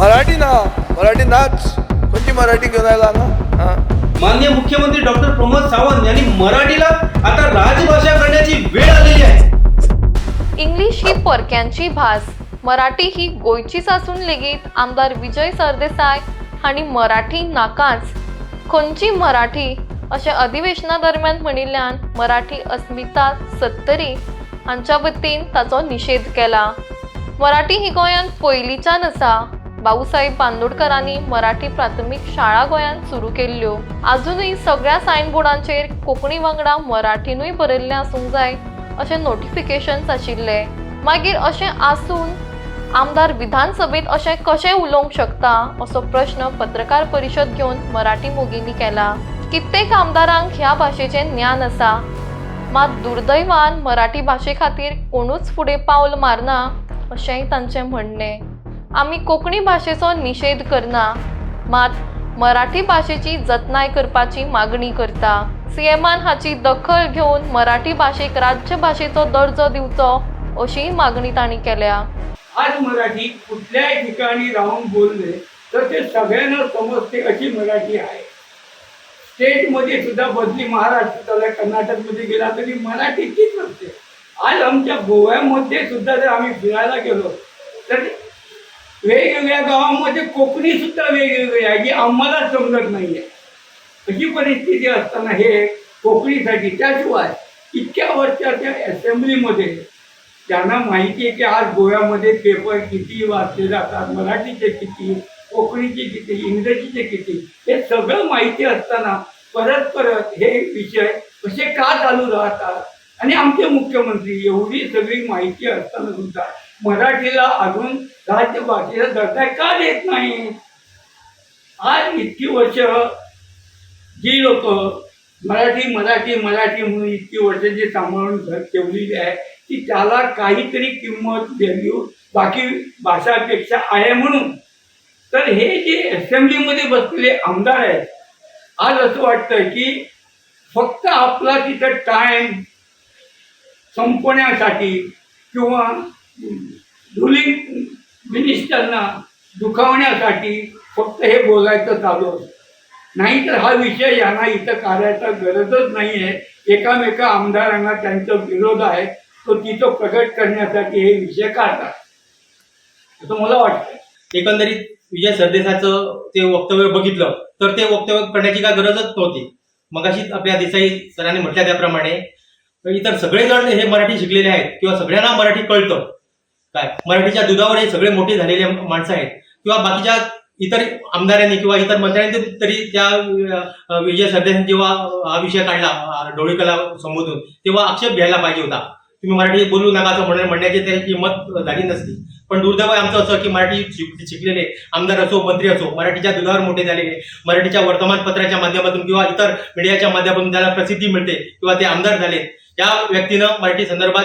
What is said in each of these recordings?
मराठी ना मराठी नाच कोणती मराठी घेऊन आला ना हा. माननीय मुख्यमंत्री डॉक्टर प्रमोद सावंत यांनी मराठीला आता राजभाषा करण्याची वेळ आलेली आहे. इंग्लिश ही परक्यांची भास, मराठी ही गोयचीच आसून लेगीत आमदार विजय सरदेसाय हांणी मराठी नाकाच खंयची मराठी अशें अधिवेशना दरम्यान म्हणिल्ल्यान मराठी अस्मिता सत्तरी हांच्या वतीन ताचो निषेध केला. मराठी ही गोंयांत पयलींच्यान आसा. भाऊसाहेब बांदोडकरांनी मराठी प्राथमीक शाळा गोंयांत सुरू केल्ल्यो. अजूनय सगळ्या सायनबोर्डांचेर कोंकणी वांगडा मराठीनूय बरयल्लें आसूंक जाय अशें नोटिफिकेशन्स आशिल्ले. मागीर अशें आसून आमदार विधानसभेत अशें कशें उलोवंक शकता असो प्रश्न पत्रकार परिशद घेवन मराठी मोगींनी केला. कित्येक आमदारांक ह्या भाशेचें ज्ञान आसा, मात दुर्दैवान मराठी भाशे खातीर कोणूच फुडें पावल मारना अशेंय तांचें म्हणणें. आमी कोंकणी भाशेचो निषेध करना, मात मराठी भाशेची जतनाय करपाची मागणी करता. सीएमान हाची दखल घेवन मराठी भाशेक राज्य भाशेचो दर्जो दिवचो अशीय मागणी तांणी केल्या. आज मराठी कुठल्याही ठिकाणी राहून बोलले तर ते सगळ्यांना समजते अशी मराठी आहे. स्टेटमध्ये सुद्धा बदली महाराष्ट्रात कर्नाटकमध्ये गेला तरी मराठी तीच असते. आज आमच्या गोव्यामध्ये सुद्धा जर आम्ही फिरायला गेलो तर वेगवेगळ्या गावामध्ये कोकणी सुद्धा वेगवेगळी आहे जी आम्हाला समजत नाही आहे. अशी परिस्थिती असताना हे कोकणीसाठी त्याशिवाय इतक्या वर्षाच्या असेंब्लीमध्ये त्यांना माहिती आहे की आज गोव्यामध्ये पेपर किती वाचले जातात, मराठीचे किती, कोकणीचे किती, इंग्रजीचे किती, हे सगळं माहिती असताना परत परत हे विषय कसे का चालू राहतात. आणि आमचे मुख्यमंत्री एवढी सगळी माहिती असताना सुद्धा मराठीला अजून राज्यभाषेचा दर्जा का देत नाही. आज इतकी वर्ष जी लोक मराठी मराठी मराठी म्हणून इतकी वर्ष जे सांभाळून घर ठेवलेली आहे की त्याला काहीतरी किंमत व्हॅल्यू बाकी भाषापेक्षा आहे म्हणून. तर हे जे असेंब्लीमध्ये बसलेले आमदार आहेत आज असं वाटतं की फक्त आपला तिथं टाइम संपवण्यासाठी किंवा रुलिंग मिनिस्टरना दुखावण्यासाठी फक्त हे बोलायचं चालू असतं. नाहीतर हा विषय यांना इथं कार्याचा गरजच नाही आहे. एकामेका आमदारांना त्यांचा विरोध आहे तो तिथं प्रकट करण्यासाठी हे विषय काढतात असं मला वाटतं. एकंदरीत विजय सरदेसायचं ते वक्तव्य बघितलं तर ते वक्तव्य करण्याची काय गरजच नव्हती. मगाशीच आपल्या देसाई सरांनी म्हटल्या त्याप्रमाणे इतर सगळेजण हे मराठी शिकलेले आहेत किंवा सगळ्यांना मराठी कळतं. काय मराठीच्या दुधावर हे सगळे मोठे झालेले माणसं आहेत किंवा बाकीच्या इतर आमदारांनी किंवा इतर मंत्र्यांनी तरी त्या विजय सरदेसाई जेव्हा हा विषय काढला ढवळीकला संबोधून तेव्हा आक्षेप घ्यायला पाहिजे होता. तुम्ही मराठी बोलू नका असं म्हणण्याची तरी किंमत झाली नसती. पण दुर्दैव आमचं असं की मराठी शिकलेले आमदार असो मंत्री असो मराठीच्या दुधावर मोठे झालेले, मराठीच्या वर्तमानपत्राच्या माध्यमातून किंवा इतर मीडियाच्या माध्यमातून त्याला प्रसिद्धी मिळते किंवा ते आमदार झाले त्या व्यक्तीनं मराठी संदर्भात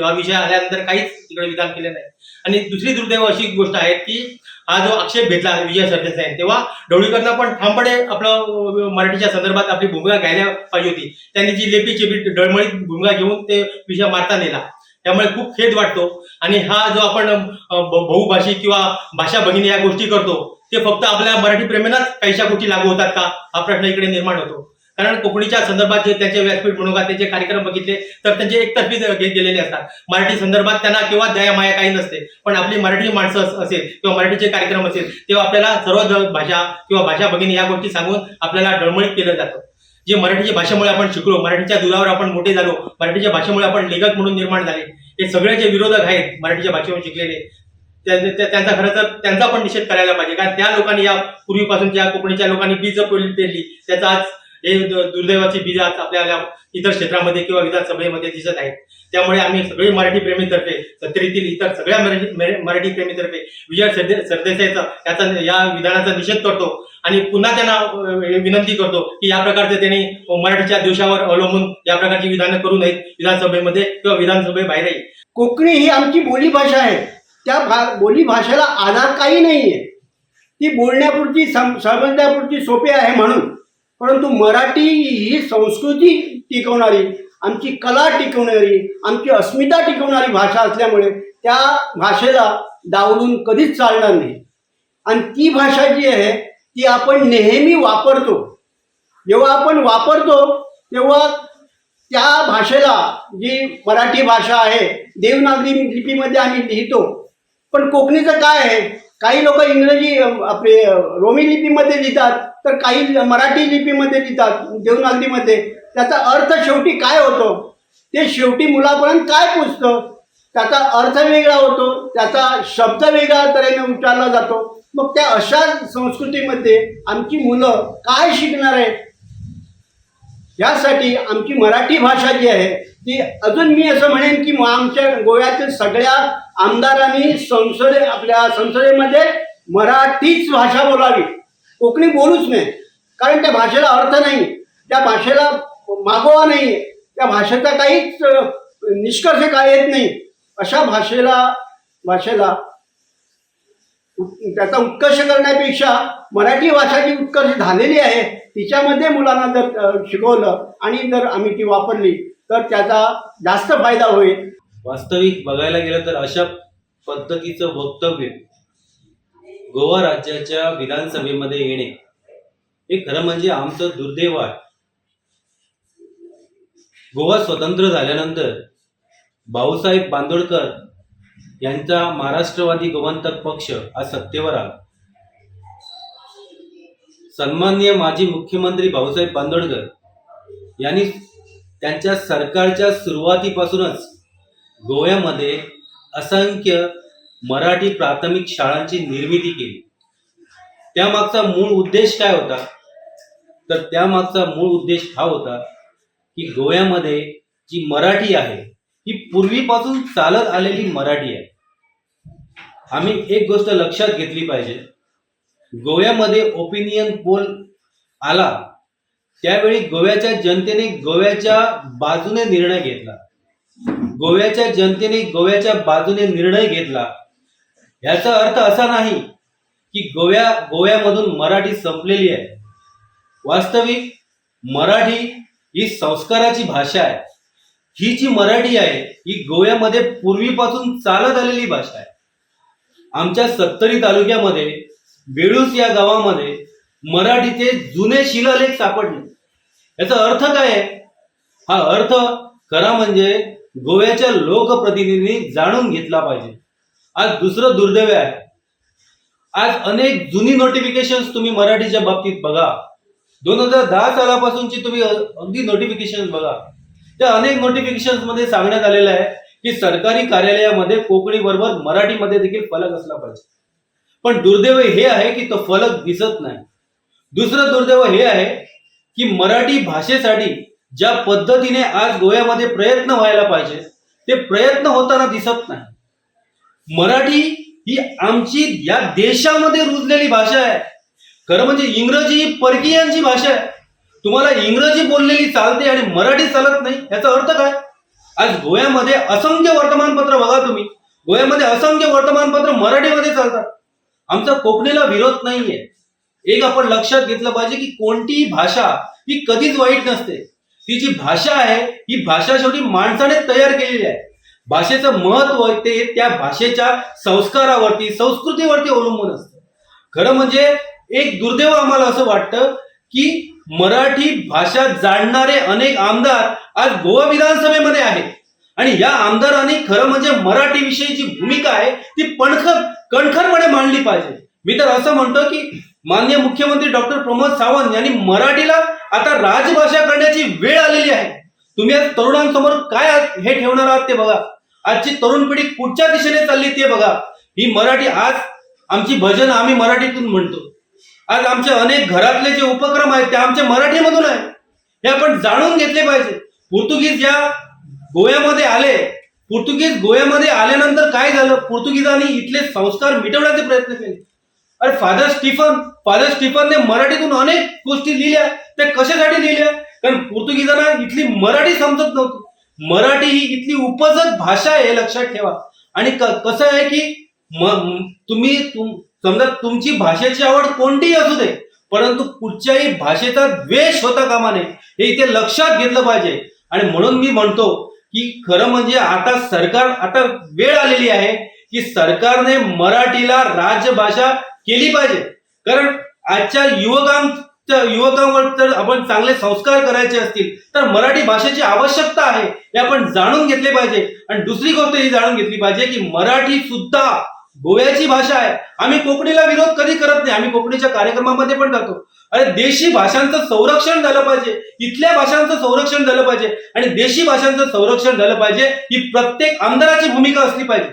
हा विषय आल्यानंतर काहीच तिकडे विधान केले नाही. आणि दुसरी दुर्दैव अशी गोष्ट आहे की हा जो आक्षेप घेतला विजय सरदेसाई तेव्हा ढवळीकरनं पण ठामपणे आपलं मराठीच्या संदर्भात आपली भूमिका घ्यायला पाहिजे होती. त्यांनी जी लेपी डळमळीत भूमिका घेऊन ते विषय मारता नेला. त्यामुळे खूप खेद वाटतो. आणि हा जो आपण बहुभाषिक किंवा भाषा भगिनी या गोष्टी करतो ते फक्त आपल्या मराठी प्रेमींनाच काहीशा गोष्टी लागू होतात का हा प्रश्न इकडे निर्माण होतो. कारण कोकणीच्या संदर्भात जे त्यांचे व्यासपीठ म्हणून त्यांचे कार्यक्रम बघितले तर त्यांचे एकतर्फी गेलेले असतात. मराठी संदर्भात त्यांना किंवा दया माया काही नसते. पण आपली मराठी माणसं असेल किंवा मराठीचे कार्यक्रम असेल तेव्हा आपल्याला सर्व भाषा किंवा भाषा भगिनी या गोष्टी सांगून आपल्याला डळमळीत केलं जातं. जे मराठीच्या भाषेमुळे आपण शिकलो, मराठीच्या दुधावर आपण मोठे झालो, मराठीच्या भाषेमुळे आपण लेखक म्हणून निर्माण झाले, हे सगळे जे विरोधक आहेत मराठीच्या भाषेवर शिकलेले त्यांचा खरं तर त्यांचा पण निषेध करायला पाहिजे. कारण त्या लोकांनी या पूर्वीपासून ज्या कोकणीच्या लोकांनी बीज पेरली त्याचा आज हे दुर्दैवाची बीज आज आपल्याला इतर क्षेत्रामध्ये किंवा विधानसभेमध्ये दिसत आहेत. त्यामुळे आम्ही सगळे मराठी प्रेमीतर्फे सत्तरीतील इतर सगळ्या मराठी प्रेमीतर्फे विजय सरदेसाईचा या विधानाचा निषेध करतो आणि पुन्हा त्यांना विनंती करतो की या प्रकारचे त्यांनी मराठीच्या दिवसावर अवलंबून या प्रकारची विधानं करू नयेत विधानसभेमध्ये किंवा विधानसभेबाहेरही. कोकणी ही आमची बोलीभाषा आहे. त्या बोलीभाषेला आधार काही नाही आहे. ती बोलण्यापुरती समजण्यापुरती सोपी आहे म्हणून. परंतु मराठी ही संस्कृती टिकवणारी, आमची कला टिकवणारी, आमची अस्मिता टिकवणारी भाषा असल्यामुळे त्या भाषेला डावलून कधीच चालणार नाही. आणि ती भाषा जी आहे ती आपण नेहमी वापरतो. जेव्हा आपण वापरतो तेव्हा त्या भाषेला, जी मराठी भाषा आहे, देवनागरी लिपीमध्ये आम्ही लिहितो. पण कोकणीचं काय आहे, काही लोक इंग्रजी आपले रोमी लिपीमध्ये लिहितात, तर काही मराठी लिपीमध्ये लिहितात देवनागरीमध्ये. त्याचा अर्थ शेवटी काय होतो ते शेवटी मुलापर्यंत काय पोचतं, त्याचा अर्थ वेगळा होतो, त्याचा शब्द वेगळ्या तऱ्हेने उच्चारला जातो. मग त्या अशा संस्कृतीमध्ये आमची मुलं काय शिकणार आहेत? यासाठी आमची मराठी भाषा जी आहे ती, अजून मी असं म्हणेन की आमच्या गोव्यातील सगळ्या आमदारांनी आपल्या संसदेमध्ये मराठीच भाषा बोलावी, कोकणी बोलूच नाही. कारण त्या भाषेला अर्थ नाही, त्या भाषेला मागोवा नाही, त्या भाषेचा काहीच निष्कर्ष काय येत नाही. अशा भाषेला त्याचा उत्कर्ष करण्यापेक्षा मराठी भाषा जी उत्कर्ष झालेली आहे तिच्यामध्ये मुलांना जर शिकवलं आणि जर आम्ही ती वापरली तर त्याचा जास्त फायदा होईल. वास्तविक बघायला गेलं तर अशा पद्धतीचं वक्तव्य गोवा राज्याच्या विधानसभेमध्ये येणे हे खरं म्हणजे आमचं दुर्दैव आहे. गोवा स्वतंत्र झाल्यानंतर भाऊसाहेब बांदोडकर यांचा महाराष्ट्रवादी गोमंतक पक्ष आज सत्तेवर आला. सन्माननीय माजी मुख्यमंत्री भाऊसाहेब बांदोडकर यांनी त्यांच्या सरकारच्या सुरुवातीपासूनच गोव्यामध्ये असंख्य मराठी प्राथमिक शाळांची निर्मिती केली. त्यामागचा मूळ उद्देश काय होता? तर त्यामागचा मूळ उद्देश हा होता की गोव्यामध्ये जी मराठी आहे ही पूर्वीपासून चालत आलेली मराठी आहे. आम्ही एक गोष्ट लक्षात घेतली पाहिजे, गोव्यामध्ये ओपिनियन पोल आला त्यावेळी गोव्याच्या जनतेने गोव्याच्या बाजूने निर्णय घेतला. गोव्याच्या जनतेने गोव्याच्या बाजूने निर्णय घेतला याचा अर्थ असा नाही की गोव्यामधून मराठी संपलेली आहे. वास्तविक मराठी ही संस्काराची भाषा आहे. ही जी मराठी आहे ही गोव्यामध्ये पूर्वीपासून चालत आलेली भाषा आहे. आमच्या सत्तरी तालुक्यामध्ये बेळूस या गावामध्ये मराठीचे जुने शिलालेख सापडले. याचा अर्थ काय आहे? हा अर्थ खरा म्हणजे गोव्याच्या लोकप्रतिनिधींनी जाणून घेतला पाहिजे. आज दुसरं दुर्दैव आहे, आज अनेक जुनी नोटिफिकेशन्स तुम्ही मराठीच्या बाबतीत बघा, 2010 सालापासूनची तुम्ही अगदी नोटिफिकेशन बघा, त्या अनेक नोटिफिकेशन्स मध्ये सांगण्यात आलेलं आहे की सरकारी कार्यालयामध्ये कोकणी बरोबर मराठीमध्ये देखील फलक असला पाहिजे. पण दुर्दैव हे आहे की तो फलक दिसत नाही. दुसरं दुर्दैव हे आहे की मराठी भाषेसाठी ज्या पद्धतीने आज गोव्यामध्ये प्रयत्न व्हायला पाहिजे ते प्रयत्न होताना दिसत नाही. मराठी ही आमची या देशामध्ये रुजलेली भाषा आहे. खरं म्हणजे इंग्रजी ही परकीयांची भाषा आहे. तुम्हाला इंग्रजी बोललेली चालते आणि मराठी चालत नाही, याचा अर्थ काय? आज गोव्यामध्ये असंख्य वर्तमानपत्र बघा तुम्ही, गोव्यामध्ये असंख्य वर्तमानपत्र मराठीमध्ये चालतात. आमचा कोकणीला विरोध नाहीये. एक आपण लक्षात घेतलं पाहिजे की कोणतीही भाषा ही कधीच वाईट नसते. ती जी भाषा आहे ही भाषा शेवटी माणसाने तयार केलेली आहे. भाषेचं महत्व ते त्या भाषेच्या संस्कारावरती, संस्कृतीवरती अवलंबून असतं. खरं म्हणजे एक दुर्दैव आम्हाला असं वाटतं की मराठी भाषा जाणणारे अनेक आमदार आज गोवा विधानसभेमध्ये आहेत आणि या आमदारांनी खरं म्हणजे मराठी विषयीची भूमिका आहे ती कणखरपणे मांडली पाहिजे. मी तर असं म्हणतो की माननीय मुख्यमंत्री डॉक्टर प्रमोद सावंत यांनी मराठीला आता राजभाषा करण्याची वेळ आलेली आहे. तुम्ही आज तरुणांसमोर काय हे ठेवणार आहात ते बघा. आजची तरुण पिढी कुठच्या दिशेने चालली ते बघा. ही मराठी, आज आमची भजन आम्ही मराठीतून म्हणतो. आज आमचे अनेक घरातले जे उपक्रम आहेत ते आमच्या मराठीमधून आहे. हे आपण जाणून घेतले पाहिजे. पोर्तुगीज या गोव्यामध्ये आले, पोर्तुगीज गोव्यामध्ये आल्यानंतर काय झालं? पोर्तुगीजांनी इथले संस्कार मिटवण्याचे प्रयत्न केले. अरे फादर स्टीफनने मराठीतून अनेक गोष्टी लिहिल्या. त्या कशासाठी लिहिल्या? कारण पोर्तुगीजांना इथली मराठी समजत नव्हती. मराठी ही इथली उपजत भाषा आहे, हे लक्षात ठेवा. आणि कसं आहे की तुम्ही समजा तुमची भाषेची आवड कोणतीही असू दे, परंतु कुठच्याही भाषेचा द्वेष होता कामा नये, हे इथे लक्षात घेतलं पाहिजे. आणि म्हणून मी म्हणतो की खरं म्हणजे आता वेळ आलेली आहे की सरकारने मराठीला राजभाषा केली पाहिजे. कारण आजच्या युवकांवर जर आपण चांगले संस्कार करायचे असतील तर मराठी भाषेची आवश्यकता आहे हे आपण जाणून घेतले पाहिजे. आणि दुसरी गोष्ट ही जाणून घेतली पाहिजे की मराठी सुद्धा गोव्याची भाषा आहे. आम्ही कोकणीला विरोध कधी करत नाही, आम्ही कोकणीच्या कार्यक्रमामध्ये पण जातो. अरे देशी भाषांचं संरक्षण झालं पाहिजे, इथल्या भाषांचं संरक्षण झालं पाहिजे आणि देशी भाषांचं संरक्षण झालं पाहिजे ही प्रत्येक आमदाराची भूमिका असली पाहिजे.